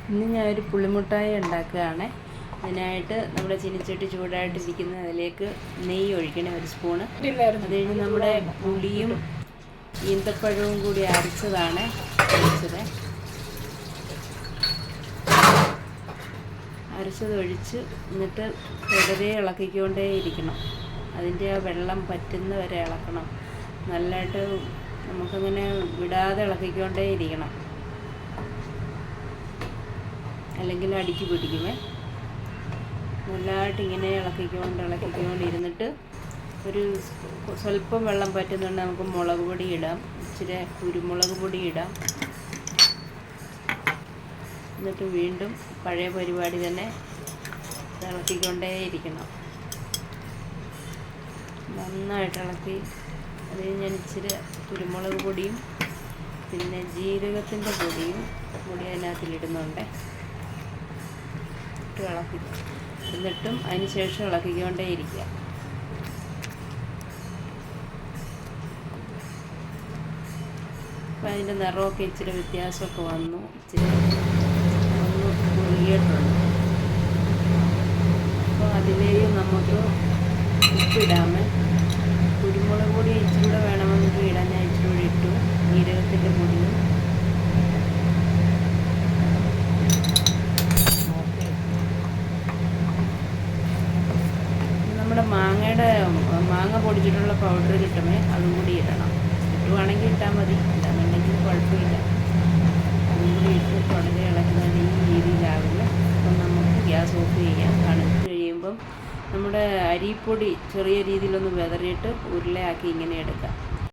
ഇന്ന് ഞാനൊരു പുളിമുട്ടായി ഉണ്ടാക്കുകയാണ്. അതിനായിട്ട് നമ്മുടെ ചീനിച്ചട്ടി ചൂടായിട്ടിരിക്കുന്ന അതിലേക്ക് നെയ്യ് ഒഴിക്കണം, 1 സ്പൂണ്. അത് കഴിഞ്ഞ് നമ്മുടെ പുളിയും ഈന്തപ്പഴവും കൂടി അരച്ചതാണ് ഒഴിച്ചത്. അരച്ചതൊഴിച്ച് എന്നിട്ട് തുടരെ ഇളക്കിക്കൊണ്ടേ ഇരിക്കണം. അതിൻ്റെ ആ വെള്ളം പറ്റുന്ന വരെ ഇളക്കണം. നല്ലതായിട്ട് നമുക്കങ്ങനെ വിടാതെ ഇളക്കിക്കൊണ്ടേ ഇരിക്കണം, അല്ലെങ്കിൽ അടിക്ക് പിടിക്കുമേ. നല്ലതായിട്ട് ഇങ്ങനെ ഇളക്കിക്കൊണ്ടിരുന്നിട്ട് ഒരു സ്വല്പം വെള്ളം പറ്റുന്നുണ്ട് നമുക്ക് മുളക് പൊടി ഇടാം, ഇച്ചിരി കുരുമുളക് പൊടി ഇടാം. എന്നിട്ട് വീണ്ടും പഴയ പരിപാടി തന്നെ ഇളക്കിക്കൊണ്ടേയിരിക്കണം. നന്നായിട്ട് ഇളക്കി അത് ഞാൻ ഇച്ചിരി കുരുമുളക് പൊടിയും പിന്നെ ജീരകത്തിൻ്റെ പൊടിയും കൂടി അതിനകത്തിലിടുന്നുണ്ട്. ഇളക്കി എന്നിട്ടും അതിന് ശേഷം ഇളക്കിക്കൊണ്ടേ ഇരിക്കുക. അപ്പം അതിൻ്റെ നിറമൊക്കെ ഇച്ചിരി വ്യത്യാസമൊക്കെ വന്നു, ഇച്ചിരി ഒന്ന് കുറുകിയിട്ടുണ്ട്. അപ്പോൾ അതിലേക്ക് നമുക്ക് ഉപ്പിടാമേ. കുരുമുളക് പൊടി ഇച്ചിരി കൂടെ വേണമെങ്കിൽ ഇടാൻ ഞാൻ ഇച്ചിരി കൂടി ഇട്ടു. ജീരകത്തിൻ്റെ പൊടിയും നമ്മുടെ മാങ്ങ പൊടിച്ചിട്ടുള്ള പൗഡർ കിട്ടുമേ, അതും കൂടി ഇടണം. ഇട്ടുവാണെങ്കിൽ ഇട്ടാൽ മതി, ഇല്ലാന്നുണ്ടെങ്കിൽ കുഴപ്പമില്ല. അതും കൂടി ഇട്ട് തുടരെ ഇളക്കുന്നത് ഈ രീതിയിലാകുമ്പോൾ അപ്പം നമുക്ക് ഗ്യാസ് ഓഫ് ചെയ്യാം. തണുത്ത് കഴിയുമ്പം നമ്മുടെ അരിപ്പൊടി ചെറിയ രീതിയിലൊന്ന് വിതറിയിട്ട് ഉരുളയാക്കി ഇങ്ങനെ എടുക്കാം.